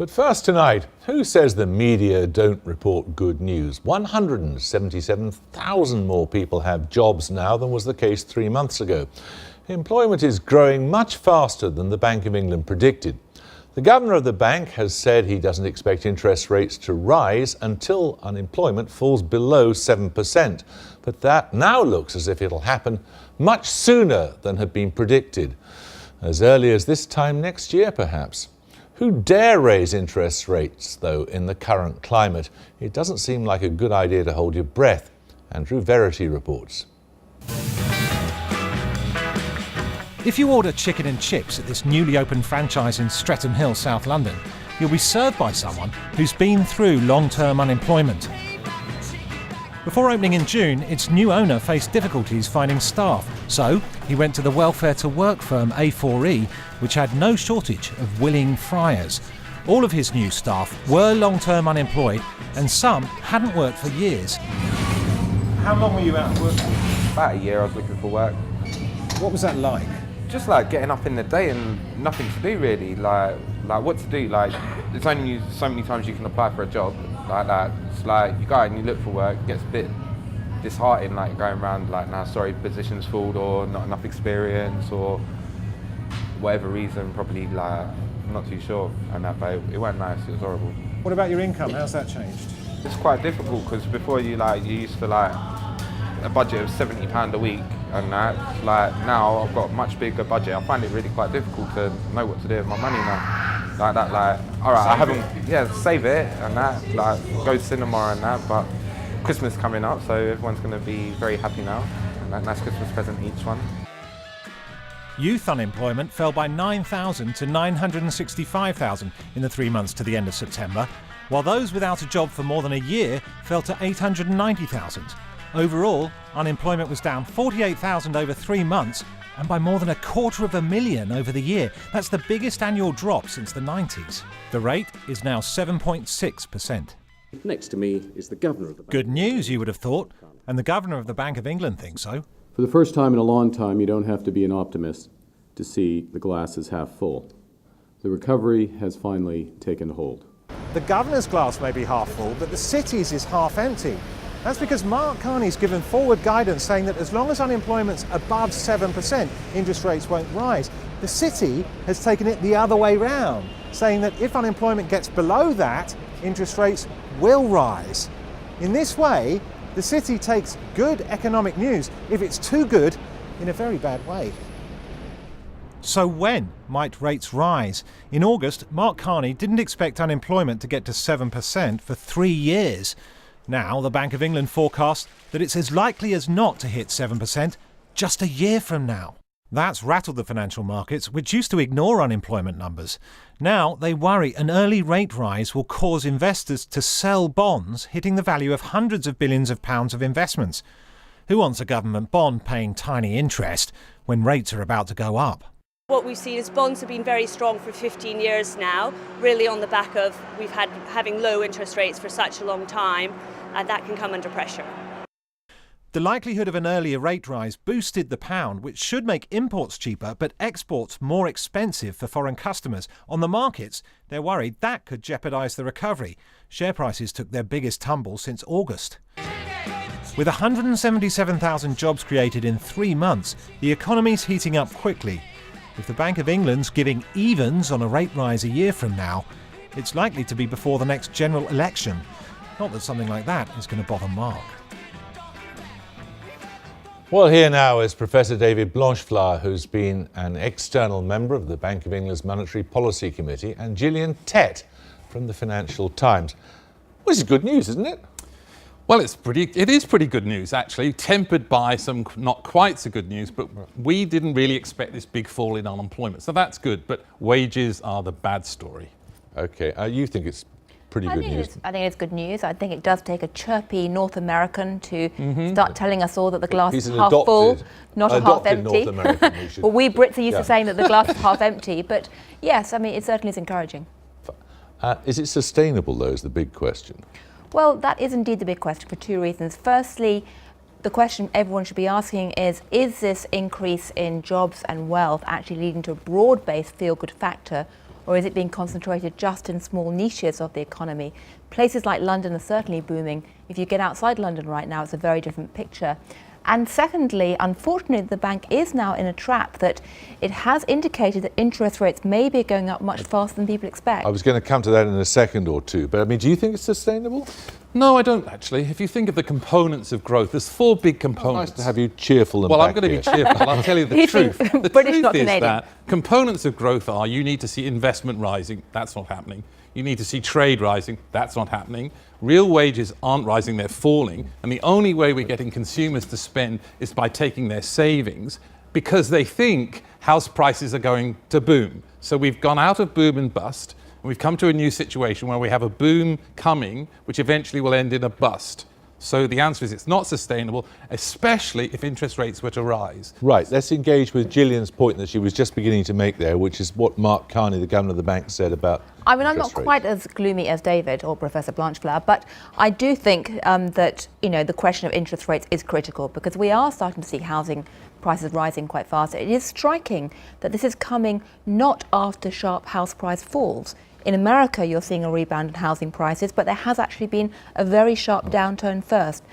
But first tonight, who says the media don't report good news? 177,000 more people have jobs now than was the case 3 months ago. Employment is growing much faster than the Bank of England predicted. The governor of the bank has said he doesn't expect interest rates to rise until unemployment falls below 7%. But that now looks as if it'll happen much sooner than had been predicted. As early as this time next year, perhaps. Who dare raise interest rates, though, in the current climate? It doesn't seem like a good idea to hold your breath. Andrew Verity reports. If you order chicken and chips at this newly opened franchise in Streatham Hill, South London, you'll be served by someone who's been through long-term unemployment. Before opening in June, its new owner faced difficulties finding staff, so he went to the welfare to work firm A4E, which had no shortage of willing friars. All of his new staff were long-term unemployed, and some hadn't worked for years. How long were you out of work for? About a year I was looking for work. What was that like? Just like getting up in the day and nothing to do really, like what to do, like there's only so many times you can apply for a job like that. It's like you go out and you look for work, it gets a bit disheartening, like going around like, nah, sorry, position's full or not enough experience or whatever reason, probably like, I'm not too sure, and that, but it weren't nice, it was horrible. What about your income? How's that changed? It's quite difficult because before you used to like a budget of £70 a week, and that, like now I've got a much bigger budget. I find it really quite difficult to know what to do with my money now. Like that, like, all right, I haven't, save it and that, like go to cinema and that, but Christmas coming up, so everyone's going to be very happy now. And that nice Christmas present each one. Youth unemployment fell by 9,000 to 965,000 in the 3 months to the end of September, while those without a job for more than a year fell to 890,000. Overall, unemployment was down 48,000 over 3 months and by more than 250,000 over the year. That's the biggest annual drop since the 90s. The rate is now 7.6%. Next to me is the governor of the bank. Good news, you would have thought, and the governor of the Bank of England thinks so. For the first time in a long time, you don't have to be an optimist to see the glass is half full. The recovery has finally taken hold. The governor's glass may be half full, but the city's is half empty. That's because Mark Carney's given forward guidance saying that as long as unemployment's above 7%, interest rates won't rise. The city has taken it the other way round, saying that if unemployment gets below that, interest rates will rise. In this way, the city takes good economic news, if it's too good, in a very bad way. So when might rates rise? In August, Mark Carney didn't expect unemployment to get to 7% for 3 years. Now, the Bank of England forecasts that it's as likely as not to hit 7% just a year from now. That's rattled the financial markets, which used to ignore unemployment numbers. Now, they worry an early rate rise will cause investors to sell bonds, hitting the value of hundreds of billions of pounds of investments. Who wants a government bond paying tiny interest when rates are about to go up? What we've seen is bonds have been very strong for 15 years now, really on the back of having low interest rates for such a long time, and that can come under pressure. The likelihood of an earlier rate rise boosted the pound, which should make imports cheaper but exports more expensive for foreign customers. On the markets, they're worried that could jeopardise the recovery. Share prices took their biggest tumble since August. With 177,000 jobs created in 3 months, the economy's heating up quickly. If the Bank of England's giving evens on a rate rise a year from now, it's likely to be before the next general election. Not that something like that is going to bother Mark. Well, here now is Professor David Blanchefleur, who's been an external member of the Bank of England's Monetary Policy Committee, and Gillian Tett from the Financial Times. Well, this is good news, isn't it? Well, it is pretty good news, actually, tempered by some not quite so good news, but we didn't really expect this big fall in unemployment. So that's good, but wages are the bad story. OK, you think it's pretty good news? I think it's good news. I think it does take a chirpy North American to start telling us all that the glass is half full, not half empty. Well, we Brits are used to saying that the glass is half empty, but yes, I mean, it certainly is encouraging. Is it sustainable, though, is the big question? Well, that is indeed the big question for 2 reasons. Firstly, the question everyone should be asking is this increase in jobs and wealth actually leading to a broad-based feel-good factor, or is it being concentrated just in small niches of the economy? Places like London are certainly booming. If you get outside London right now, it's a very different picture. And secondly, unfortunately, the bank is now in a trap that it has indicated that interest rates may be going up much faster than people expect. I was going to come to that in a second or two, but I mean, do you think it's sustainable? No, I don't actually. If you think of the components of growth, there's 4 big components. Nice to have you cheerful and Well, I'm going to be cheerful. I'll tell you the truth. The British, truth not is Canadian. that components of growth are you need to see investment rising. That's not happening. You need to see trade rising. That's not happening. Real wages aren't rising, they're falling. And the only way we're getting consumers to spend is by taking their savings because they think house prices are going to boom. So we've gone out of boom and bust. And we've come to a new situation where we have a boom coming, which eventually will end in a bust. So the answer is it's not sustainable, especially if interest rates were to rise. Right, let's engage with Gillian's point that she was just beginning to make there, which is what Mark Carney, the governor of the bank, said about I mean, I'm not interest rates. quite as gloomy as David or Professor Blanchflower, but I do think that, you know, the question of interest rates is critical because we are starting to see housing prices rising quite fast. It is striking that this is coming not after sharp house price falls. In America, you're seeing a rebound in housing prices, but there has actually been a very sharp downturn first.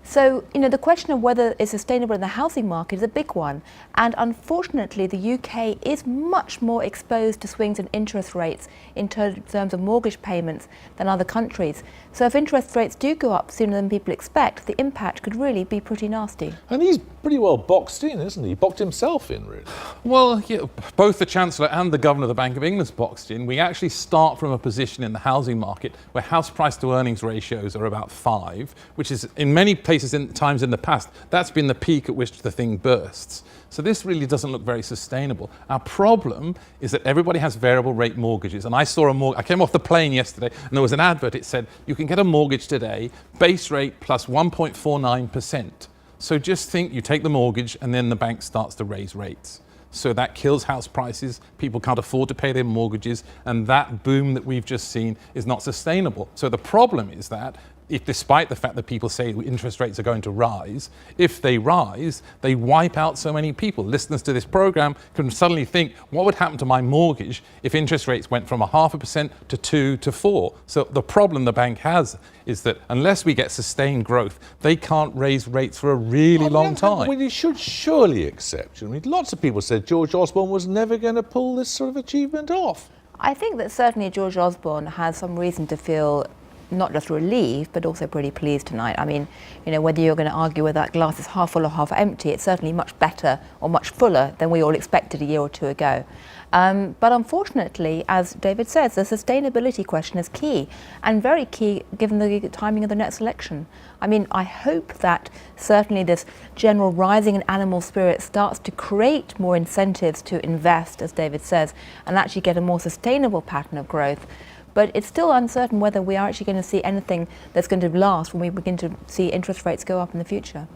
So, you know, the question of whether it's sustainable in the housing market is a big one. And unfortunately, the UK is much more exposed to swings in interest rates in terms of mortgage payments than other countries. So if interest rates do go up sooner than people expect, the impact could really be pretty nasty. And he's pretty well boxed in, isn't he? He boxed himself in, really. Well, yeah, both the Chancellor and the Governor of the Bank of England's boxed in. We actually start from a position in the housing market where house price to earnings ratios are about 5, which is in many places times in the past, that's been the peak at which the thing bursts. So this really doesn't look very sustainable. Our problem is that everybody has variable rate mortgages. And I saw I came off the plane yesterday and there was an advert. It said, you can get a mortgage today, base rate plus 1.49%. So just think you take the mortgage and then the bank starts to raise rates. So that kills house prices. People can't afford to pay their mortgages. And that boom that we've just seen is not sustainable. So the problem is that if, despite the fact that people say interest rates are going to rise, if they rise, they wipe out so many people. Listeners to this program can suddenly think, what would happen to my mortgage if interest rates went from 0.5% to 2 to 4? So the problem the bank has is that unless we get sustained growth, they can't raise rates for a really long time. Well, you should surely accept. I mean, lots of people said George Osborne was never going to pull this sort of achievement off. I think that certainly George Osborne has some reason to feel not just relieved, but also pretty pleased tonight. I mean, you know, whether you're going to argue whether that glass is half full or half empty, it's certainly much better or much fuller than we all expected a year or two ago. But unfortunately, as David says, the sustainability question is key, and very key given the timing of the next election. I mean, I hope that certainly this general rising in animal spirit starts to create more incentives to invest, as David says, and actually get a more sustainable pattern of growth. But it's still uncertain whether we are actually going to see anything that's going to last when we begin to see interest rates go up in the future.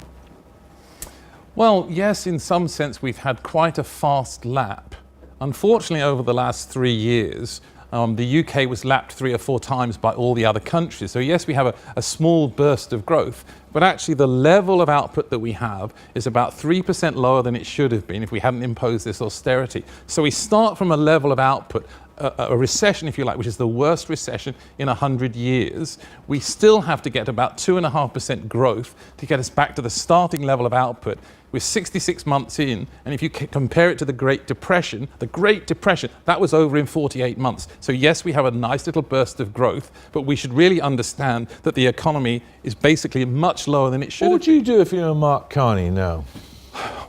Well, yes, in some sense, we've had quite a fast lap. Unfortunately, over the last 3 years, the UK was lapped 3 or 4 times by all the other countries. So yes, we have a small burst of growth, but actually the level of output that we have is about 3% lower than it should have been if we hadn't imposed this austerity. So we start from a level of output, a recession, if you like, which is the worst recession in 100 years. We still have to get about 2.5% growth to get us back to the starting level of output. We're 66 months in, and if you compare it to the Great Depression, that was over in 48 months. So yes, we have a nice little burst of growth, but we should really understand that the economy is basically much lower than it should have been. What would you do if you were Mark Carney now?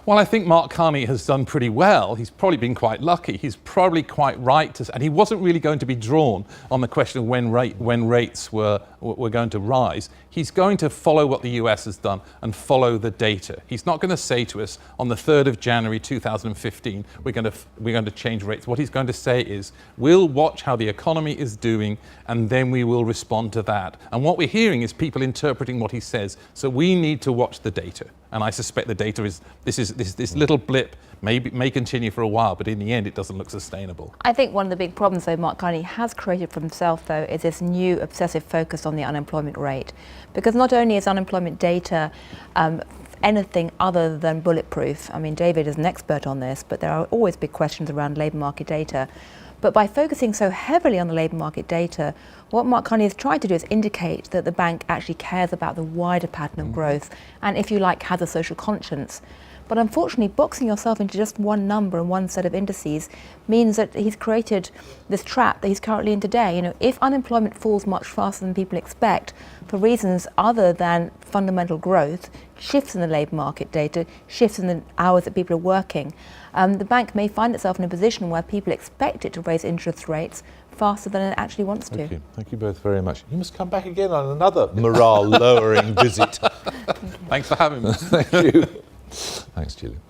Well, I think Mark Carney has done pretty well. He's probably been quite lucky. He's probably quite right and he wasn't really going to be drawn on the question of when rates were going to rise. He's going to follow what the US has done and follow the data. He's not going to say to us on the 3rd of January 2015, we're going to change rates. What he's going to say is, we'll watch how the economy is doing and then we will respond to that. And what we're hearing is people interpreting what he says. So we need to watch the data. And I suspect the data is, this little blip may continue for a while, but in the end it doesn't look sustainable. I think one of the big problems though Mark Carney has created for himself though is this new obsessive focus on the unemployment rate. Because not only is unemployment data anything other than bulletproof, I mean David is an expert on this, but there are always big questions around labour market data. But by focusing so heavily on the labour market data, what Mark Carney has tried to do is indicate that the bank actually cares about the wider pattern of growth and, if you like, has a social conscience. But unfortunately, boxing yourself into just one number and one set of indices means that he's created this trap that he's currently in today. You know, if unemployment falls much faster than people expect for reasons other than fundamental growth, shifts in the labour market data, shifts in the hours that people are working, the bank may find itself in a position where people expect it to raise interest rates faster than it actually wants to. Thank you. Thank you both very much. You must come back again on another morale-lowering visit. Thanks for having me. Thank you. Thanks, Julian.